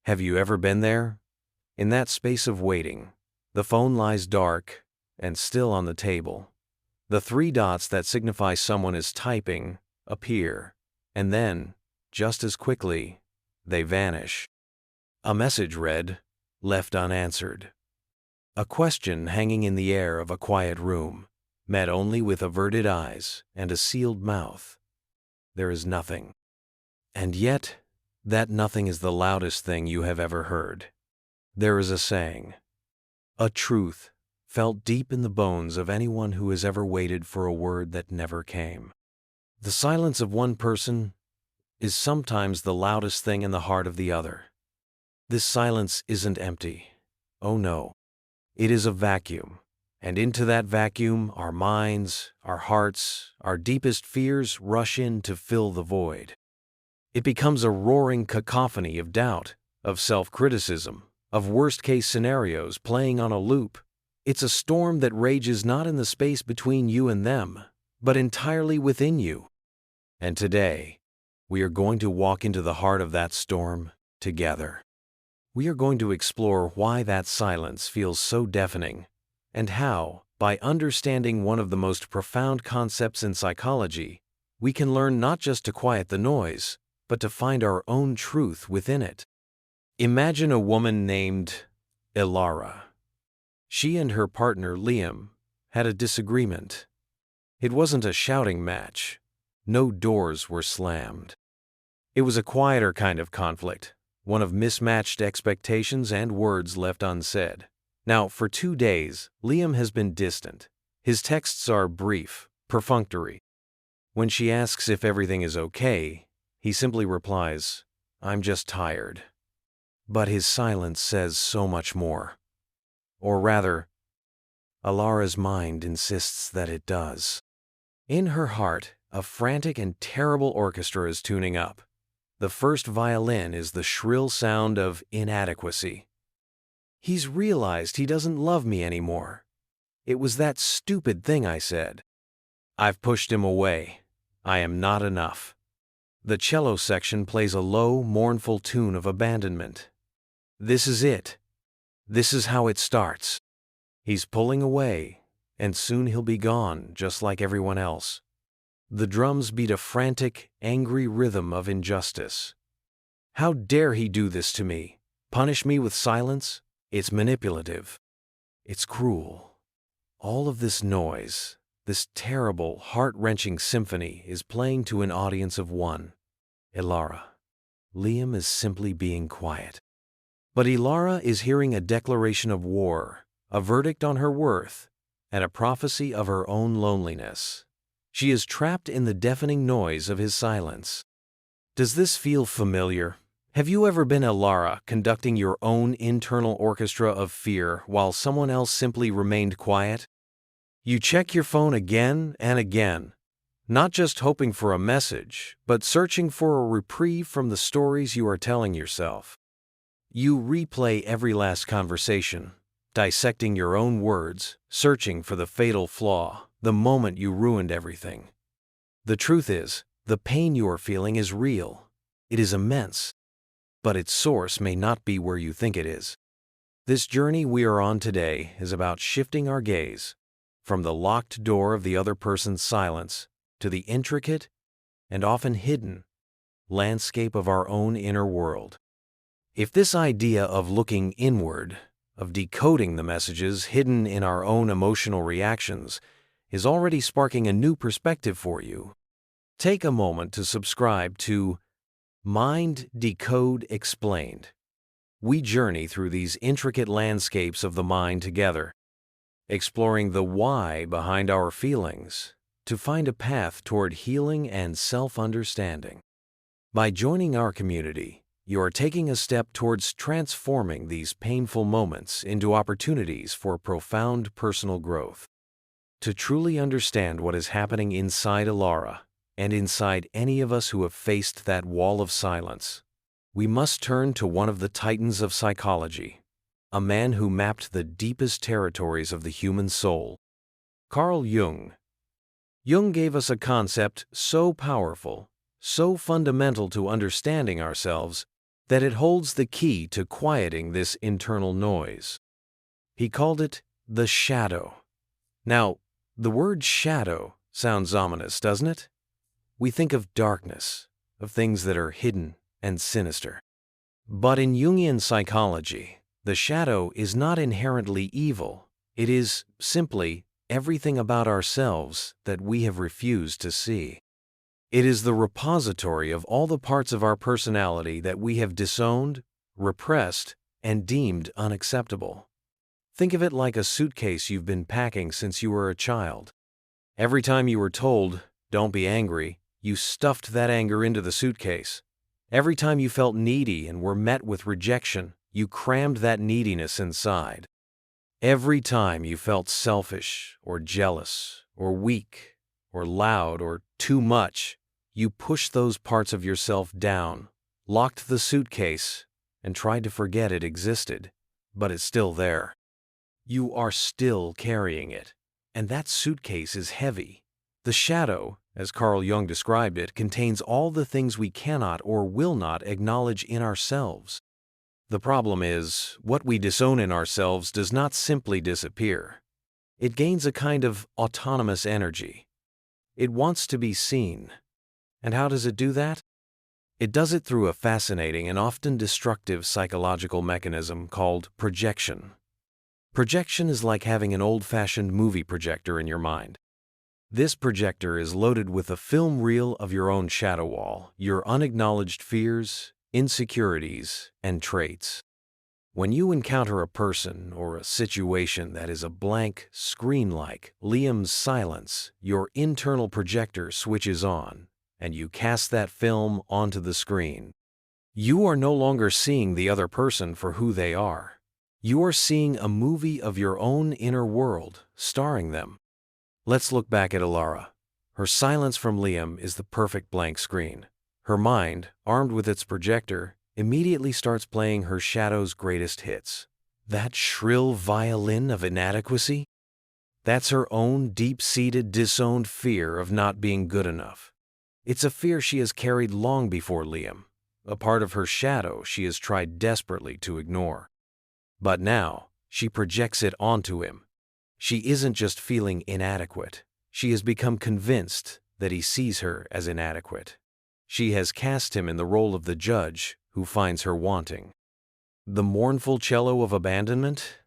Have you ever been there? In that space of waiting, the phone lies dark and still on the table. The three dots that signify someone is typing appear, and then, just as quickly, they vanish. A message read, left unanswered. A question hanging in the air of a quiet room, met only with averted eyes and a sealed mouth. There is nothing. And yet, that nothing is the loudest thing you have ever heard. There is a saying, a truth felt deep in the bones of anyone who has ever waited for a word that never came. The silence of one person is sometimes the loudest thing in the heart of the other. This silence isn't empty. Oh no. It is a vacuum, and into that vacuum our minds, our hearts, our deepest fears rush in to fill the void. It becomes a roaring cacophony of doubt, of self-criticism, of worst-case scenarios playing on a loop. It's a storm that rages not in the space between you and them, but entirely within you. And today, we are going to walk into the heart of that storm together. We are going to explore why that silence feels so deafening, and how, by understanding one of the most profound concepts in psychology, we can learn not just to quiet the noise, but to find our own truth within it. Imagine a woman named Elara. She and her partner Liam had a disagreement. It wasn't a shouting match. No doors were slammed. It was a quieter kind of conflict, one of mismatched expectations and words left unsaid. Now, for 2 days, Liam has been distant. His texts are brief, perfunctory. When she asks if everything is okay, he simply replies, "I'm just tired." But his silence says so much more. Or rather, Elara's mind insists that it does. In her heart, a frantic and terrible orchestra is tuning up. The first violin is the shrill sound of inadequacy. He's realized he doesn't love me anymore. It was that stupid thing I said. I've pushed him away. I am not enough. The cello section plays a low, mournful tune of abandonment. This is it. This is how it starts. He's pulling away, and soon he'll be gone, just like everyone else. The drums beat a frantic, angry rhythm of injustice. How dare he do this to me? Punish me with silence? It's manipulative. It's cruel. All of this noise, this terrible, heart-wrenching symphony is playing to an audience of one. Elara. Liam is simply being quiet. But Elara is hearing a declaration of war, a verdict on her worth, and a prophecy of her own loneliness. She is trapped in the deafening noise of his silence. Does this feel familiar? Have you ever been Elara, conducting your own internal orchestra of fear while someone else simply remained quiet? You check your phone again and again, not just hoping for a message, but searching for a reprieve from the stories you are telling yourself. You replay every last conversation, dissecting your own words, searching for the fatal flaw, the moment you ruined everything. The truth is, the pain you are feeling is real. It is immense, but its source may not be where you think it is. This journey we are on today is about shifting our gaze from the locked door of the other person's silence to the intricate and often hidden landscape of our own inner world. If this idea of looking inward, of decoding the messages hidden in our own emotional reactions, is already sparking a new perspective for you, take a moment to subscribe to Mind Decode Explained. We journey through these intricate landscapes of the mind together, exploring the why behind our feelings to find a path toward healing and self-understanding. By joining our community, you are taking a step towards transforming these painful moments into opportunities for profound personal growth. To truly understand what is happening inside Elara and inside any of us who have faced that wall of silence, we must turn to one of the titans of psychology, a man who mapped the deepest territories of the human soul, Carl Jung. Jung gave us a concept so powerful, so fundamental to understanding ourselves, that it holds the key to quieting this internal noise. He called it the shadow. Now, the word shadow sounds ominous, doesn't it? We think of darkness, of things that are hidden and sinister. But in Jungian psychology, the shadow is not inherently evil. It is simply everything about ourselves that we have refused to see. It is the repository of all the parts of our personality that we have disowned, repressed, and deemed unacceptable. Think of it like a suitcase you've been packing since you were a child. Every time you were told, "Don't be angry," you stuffed that anger into the suitcase. Every time you felt needy and were met with rejection, you crammed that neediness inside. Every time you felt selfish or jealous or weak or loud or too much, you pushed those parts of yourself down, locked the suitcase, and tried to forget it existed, but it's still there. You are still carrying it, and that suitcase is heavy. The shadow, as Carl Jung described it, contains all the things we cannot or will not acknowledge in ourselves. The problem is, what we disown in ourselves does not simply disappear. It gains a kind of autonomous energy. It wants to be seen. And how does it do that? It does it through a fascinating and often destructive psychological mechanism called projection. Projection is like having an old-fashioned movie projector in your mind. This projector is loaded with a film reel of your own shadow wall, your unacknowledged fears, insecurities, and traits. When you encounter a person or a situation that is a blank screen like Liam's silence, your internal projector switches on, and you cast that film onto the screen. You are no longer seeing the other person for who they are. You are seeing a movie of your own inner world, starring them. Let's look back at Elara. Her silence from Liam is the perfect blank screen. Her mind, armed with its projector, immediately starts playing her shadow's greatest hits. That shrill violin of inadequacy? That's her own deep-seated, disowned fear of not being good enough. It's a fear she has carried long before Liam, a part of her shadow she has tried desperately to ignore. But now, she projects it onto him. She isn't just feeling inadequate. She has become convinced that he sees her as inadequate. She has cast him in the role of the judge who finds her wanting. The mournful cello of abandonment?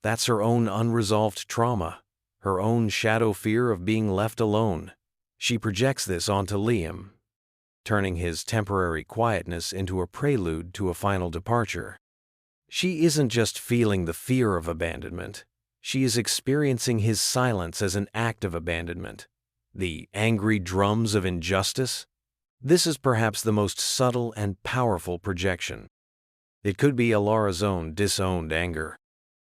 That's her own unresolved trauma, her own shadow fear of being left alone. She projects this onto Liam, turning his temporary quietness into a prelude to a final departure. She isn't just feeling the fear of abandonment. She is experiencing his silence as an act of abandonment. The angry drums of injustice? This is perhaps the most subtle and powerful projection. It could be Elara's own disowned anger.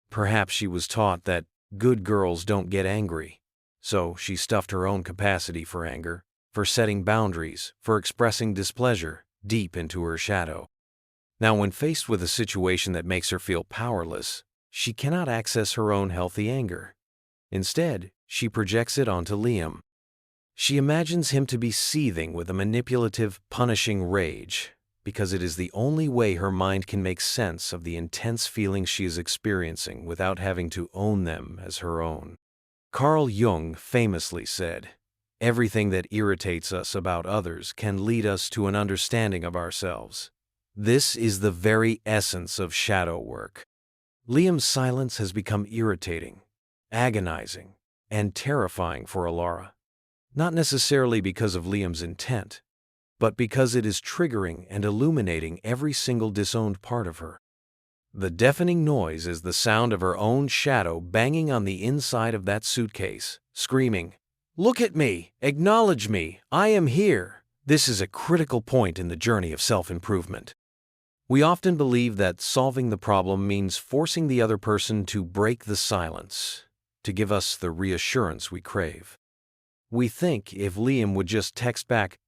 Perhaps she was taught that good girls don't get angry, so she stuffed her own capacity for anger, for setting boundaries, for expressing displeasure, deep into her shadow. Now, when faced with a situation that makes her feel powerless, she cannot access her own healthy anger. Instead, she projects it onto Liam. She imagines him to be seething with a manipulative, punishing rage, because it is the only way her mind can make sense of the intense feelings she is experiencing without having to own them as her own. Carl Jung famously said, "Everything that irritates us about others can lead us to an understanding of ourselves." This is the very essence of shadow work. Liam's silence has become irritating, agonizing, and terrifying for Elara. Not necessarily because of Liam's intent, but because it is triggering and illuminating every single disowned part of her. The deafening noise is the sound of her own shadow banging on the inside of that suitcase, screaming, "Look at me! Acknowledge me! I am here!" This is a critical point in the journey of self-improvement. We often believe that solving the problem means forcing the other person to break the silence, to give us the reassurance we crave. We think if Liam would just text back,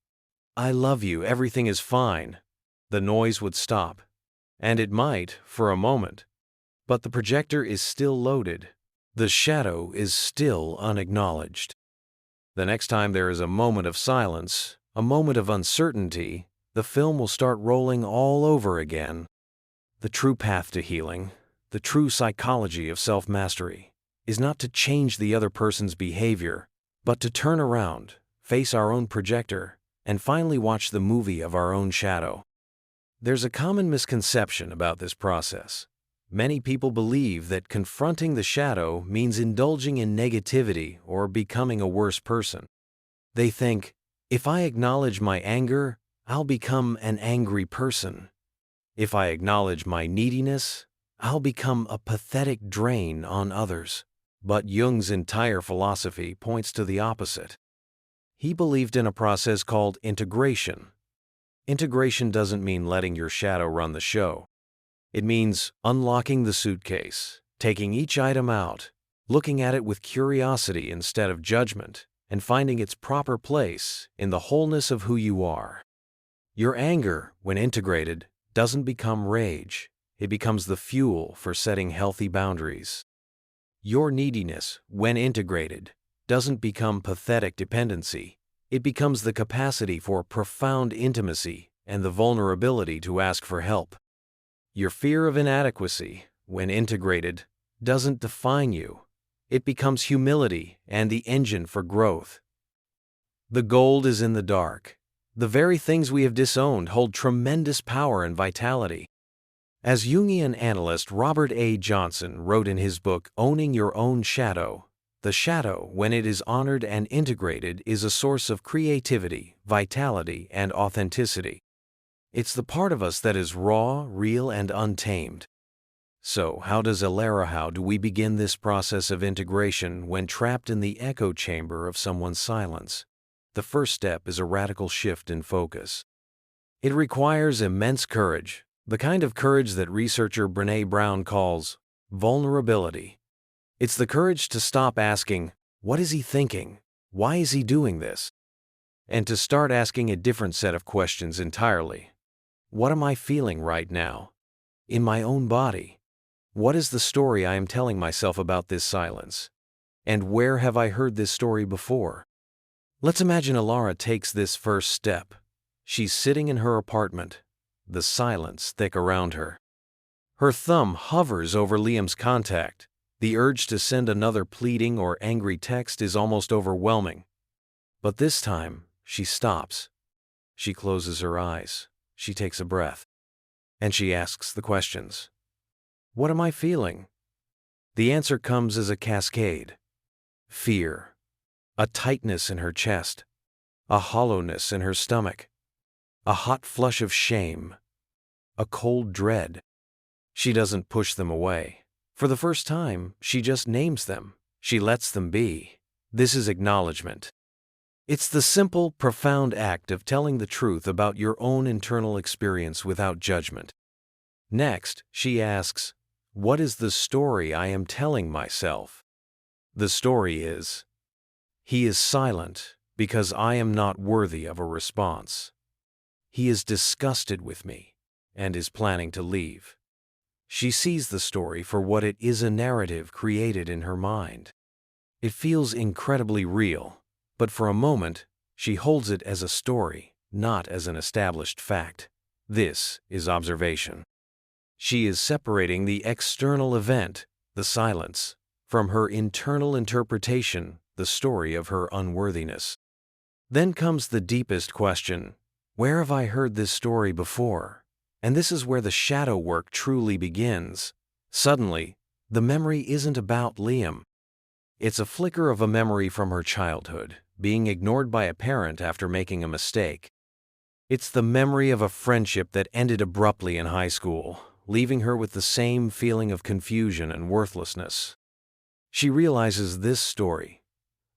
"I love you, everything is fine," the noise would stop. And it might, for a moment. But the projector is still loaded. The shadow is still unacknowledged. The next time there is a moment of silence, a moment of uncertainty, the film will start rolling all over again. The true path to healing, the true psychology of self-mastery, is not to change the other person's behavior, but to turn around, face our own projector, and finally watch the movie of our own shadow. There's a common misconception about this process. Many people believe that confronting the shadow means indulging in negativity or becoming a worse person. They think, if I acknowledge my anger, I'll become an angry person. If I acknowledge my neediness, I'll become a pathetic drain on others. But Jung's entire philosophy points to the opposite. He believed in a process called integration. Integration doesn't mean letting your shadow run the show. It means unlocking the suitcase, taking each item out, looking at it with curiosity instead of judgment, and finding its proper place in the wholeness of who you are. Your anger, when integrated, doesn't become rage. It becomes the fuel for setting healthy boundaries. Your neediness, when integrated, doesn't become pathetic dependency. It becomes the capacity for profound intimacy and the vulnerability to ask for help. Your fear of inadequacy, when integrated, doesn't define you. It becomes humility and the engine for growth. The gold is in the dark. The very things we have disowned hold tremendous power and vitality. As Jungian analyst Robert A. Johnson wrote in his book Owning Your Own Shadow, the shadow, when it is honored and integrated, is a source of creativity, vitality, and authenticity. It's the part of us that is raw, real, and untamed. So, how do we begin this process of integration when trapped in the echo chamber of someone's silence? The first step is a radical shift in focus. It requires immense courage, the kind of courage that researcher Brené Brown calls vulnerability. It's the courage to stop asking, "What is he thinking? Why is he doing this?" and to start asking a different set of questions entirely. What am I feeling right now? In my own body? What is the story I am telling myself about this silence? And where have I heard this story before? Let's imagine Elara takes this first step. She's sitting in her apartment, the silence thick around her. Her thumb hovers over Liam's contact. The urge to send another pleading or angry text is almost overwhelming. But this time, she stops. She closes her eyes. She takes a breath. And she asks the questions. What am I feeling? The answer comes as a cascade. Fear. A tightness in her chest. A hollowness in her stomach. A hot flush of shame. A cold dread. She doesn't push them away. For the first time, she just names them. She lets them be. This is acknowledgment. It's the simple, profound act of telling the truth about your own internal experience without judgment. Next, she asks, what is the story I am telling myself? The story is, he is silent because I am not worthy of a response. He is disgusted with me and is planning to leave. She sees the story for what it is, a narrative created in her mind. It feels incredibly real, but for a moment, she holds it as a story, not as an established fact. This is observation. She is separating the external event, the silence, from her internal interpretation, the story of her unworthiness. Then comes the deepest question, where have I heard this story before? And this is where the shadow work truly begins. Suddenly, the memory isn't about Liam. It's a flicker of a memory from her childhood, being ignored by a parent after making a mistake. It's the memory of a friendship that ended abruptly in high school, leaving her with the same feeling of confusion and worthlessness. She realizes this story.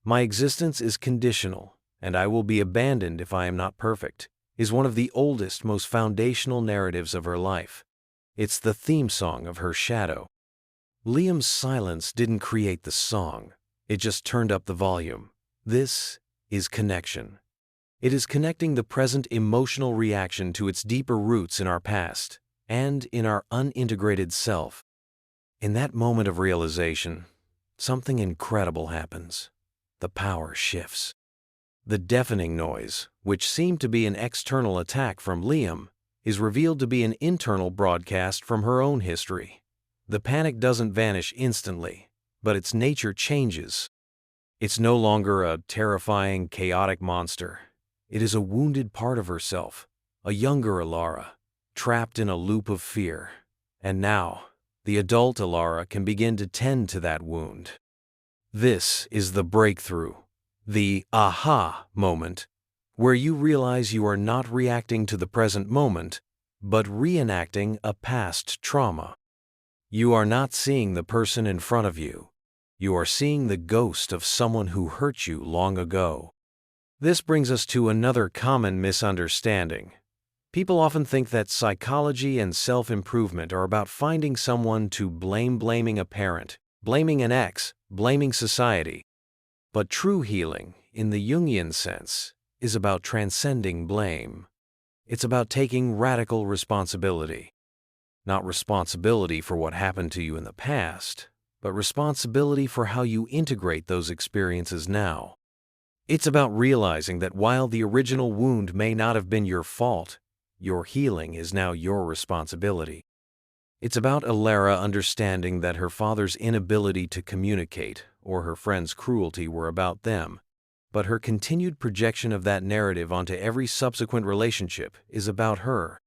My existence is conditional, and I will be abandoned if I am not perfect, is one of the oldest, most foundational narratives of her life. It's the theme song of her shadow. Liam's silence didn't create the song, it just turned up the volume. This is connection. It is connecting the present emotional reaction to its deeper roots in our past and in our unintegrated self. In that moment of realization, something incredible happens. The power shifts. The deafening noise, which seemed to be an external attack from Liam, is revealed to be an internal broadcast from her own history. The panic doesn't vanish instantly, but its nature changes. It's no longer a terrifying, chaotic monster. It is a wounded part of herself, a younger Elara, trapped in a loop of fear. And now, the adult Elara can begin to tend to that wound. This is the breakthrough, the aha moment, where you realize you are not reacting to the present moment, but reenacting a past trauma. You are not seeing the person in front of you. You are seeing the ghost of someone who hurt you long ago. This brings us to another common misunderstanding. People often think that psychology and self-improvement are about finding someone to blame, blaming a parent, blaming an ex, blaming society. But true healing, in the Jungian sense, is about transcending blame. It's about taking radical responsibility. Not responsibility for what happened to you in the past, but responsibility for how you integrate those experiences now. It's about realizing that while the original wound may not have been your fault, your healing is now your responsibility. It's about Elara understanding that her father's inability to communicate or her friend's cruelty were about them, but her continued projection of that narrative onto every subsequent relationship is about her.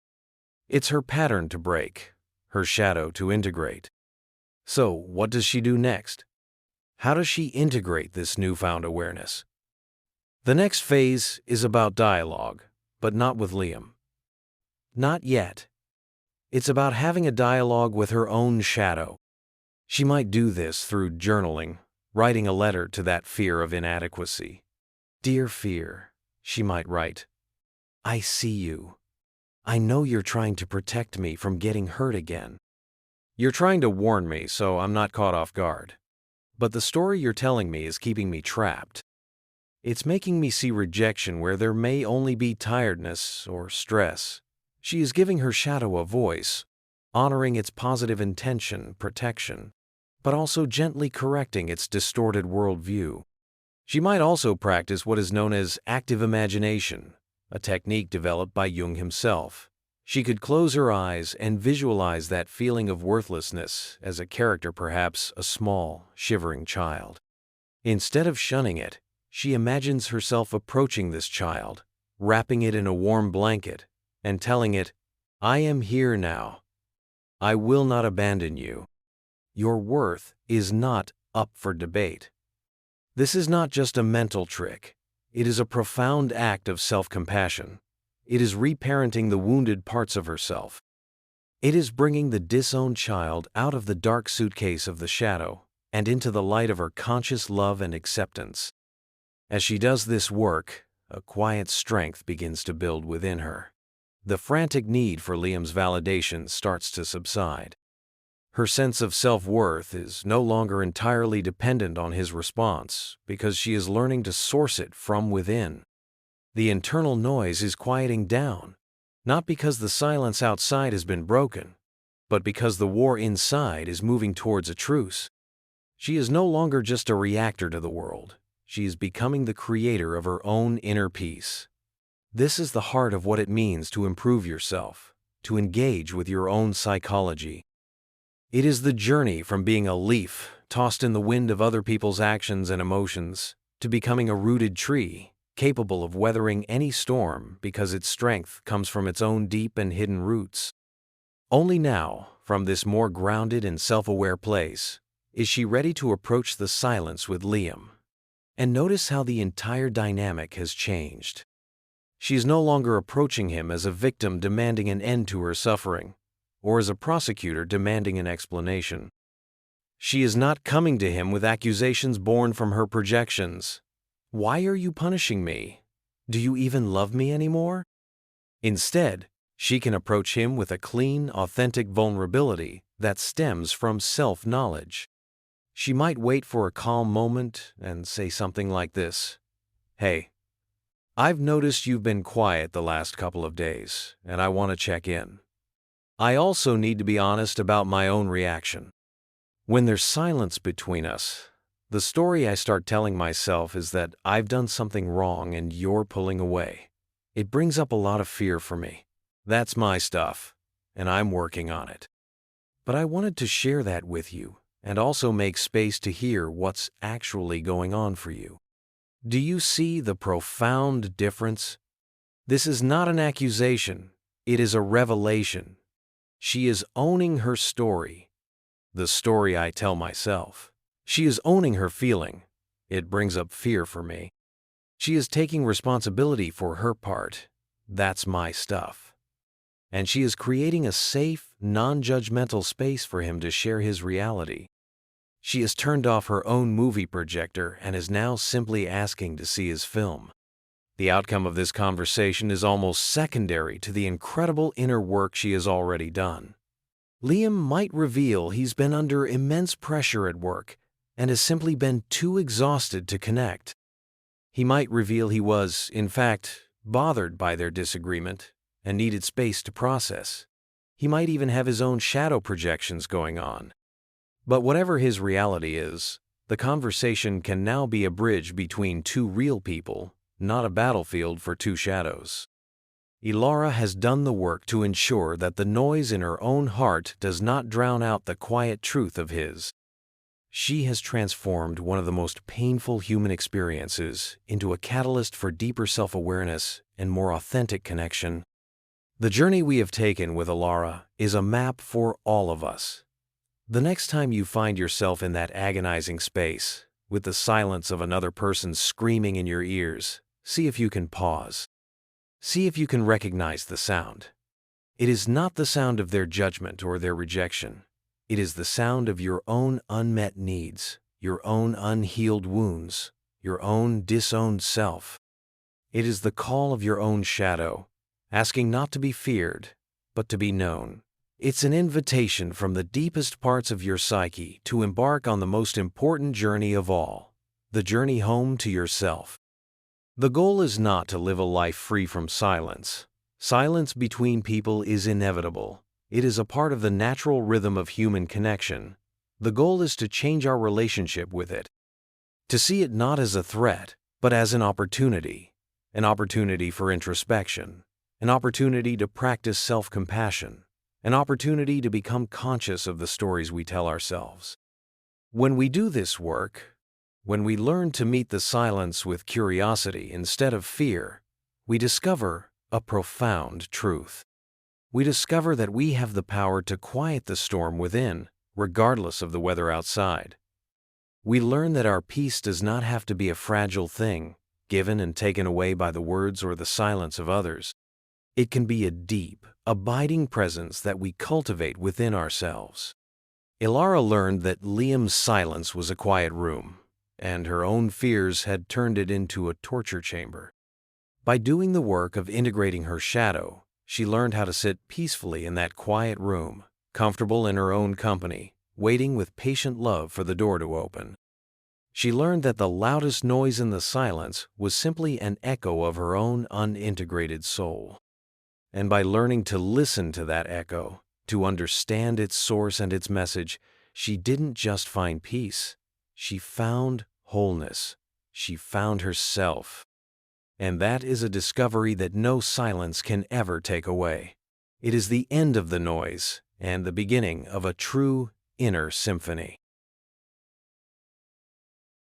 It's her pattern to break, her shadow to integrate. So, what does she do next? How does she integrate this newfound awareness? The next phase is about dialogue, but not with Liam. Not yet. It's about having a dialogue with her own shadow. She might do this through journaling, writing a letter to that fear of inadequacy. Dear fear, she might write, I see you. I know you're trying to protect me from getting hurt again. You're trying to warn me so I'm not caught off guard. But the story you're telling me is keeping me trapped. It's making me see rejection where there may only be tiredness or stress. She is giving her shadow a voice, honoring its positive intention, protection, but also gently correcting its distorted worldview. She might also practice what is known as active imagination, a technique developed by Jung himself. She could close her eyes and visualize that feeling of worthlessness as a character, perhaps a small, shivering child. Instead of shunning it, she imagines herself approaching this child, wrapping it in a warm blanket, and telling it, I am here now. I will not abandon you. Your worth is not up for debate. This is not just a mental trick. It is a profound act of self-compassion. It is reparenting the wounded parts of herself. It is bringing the disowned child out of the dark suitcase of the shadow and into the light of her conscious love and acceptance. As she does this work, a quiet strength begins to build within her. The frantic need for Liam's validation starts to subside. Her sense of self-worth is no longer entirely dependent on his response because she is learning to source it from within. The internal noise is quieting down, not because the silence outside has been broken, but because the war inside is moving towards a truce. She is no longer just a reactor to the world. She is becoming the creator of her own inner peace. This is the heart of what it means to improve yourself, to engage with your own psychology. It is the journey from being a leaf tossed in the wind of other people's actions and emotions to becoming a rooted tree, capable of weathering any storm because its strength comes from its own deep and hidden roots. Only now, from this more grounded and self-aware place, is she ready to approach the silence with Liam. And notice how the entire dynamic has changed. She is no longer approaching him as a victim demanding an end to her suffering, or as a prosecutor demanding an explanation. She is not coming to him with accusations born from her projections. Why are you punishing me? Do you even love me anymore? Instead, she can approach him with a clean, authentic vulnerability that stems from self-knowledge. She might wait for a calm moment and say something like this. Hey, I've noticed you've been quiet the last couple of days, and I want to check in. I also need to be honest about my own reaction. When there's silence between us, the story I start telling myself is that I've done something wrong and you're pulling away. It brings up a lot of fear for me. That's my stuff, and I'm working on it. But I wanted to share that with you and also make space to hear what's actually going on for you. Do you see the profound difference? This is not an accusation. It is a revelation. She is owning her story, the story I tell myself. She is owning her feeling. It brings up fear for me. She is taking responsibility for her part. That's my stuff. And she is creating a safe, non-judgmental space for him to share his reality. She has turned off her own movie projector and is now simply asking to see his film. The outcome of this conversation is almost secondary to the incredible inner work she has already done. Liam might reveal he's been under immense pressure at work and has simply been too exhausted to connect. He might reveal he was, in fact, bothered by their disagreement and needed space to process. He might even have his own shadow projections going on. But whatever his reality is, the conversation can now be a bridge between two real people, not a battlefield for two shadows. Elara has done the work to ensure that the noise in her own heart does not drown out the quiet truth of his. She has transformed one of the most painful human experiences into a catalyst for deeper self-awareness and more authentic connection. The journey we have taken with Elara is a map for all of us. The next time you find yourself in that agonizing space, with the silence of another person screaming in your ears, see if you can pause. See if you can recognize the sound. It is not the sound of their judgment or their rejection. It is the sound of your own unmet needs, your own unhealed wounds, your own disowned self. It is the call of your own shadow, asking not to be feared, but to be known. It's an invitation from the deepest parts of your psyche to embark on the most important journey of all, the journey home to yourself. The goal is not to live a life free from silence. Silence between people is inevitable. It is a part of the natural rhythm of human connection. The goal is to change our relationship with it, to see it not as a threat, but as an opportunity for introspection, an opportunity to practice self-compassion, an opportunity to become conscious of the stories we tell ourselves. When we do this work, when we learn to meet the silence with curiosity instead of fear, we discover a profound truth. We discover that we have the power to quiet the storm within, regardless of the weather outside. We learn that our peace does not have to be a fragile thing, given and taken away by the words or the silence of others. It can be a deep, abiding presence that we cultivate within ourselves. Elara learned that Liam's silence was a quiet room, and her own fears had turned it into a torture chamber. By doing the work of integrating her shadow, she learned how to sit peacefully in that quiet room, comfortable in her own company, waiting with patient love for the door to open. She learned that the loudest noise in the silence was simply an echo of her own unintegrated soul. And by learning to listen to that echo, to understand its source and its message, she didn't just find peace. She found wholeness. She found herself. And that is a discovery that no silence can ever take away. It is the end of the noise and the beginning of a true inner symphony.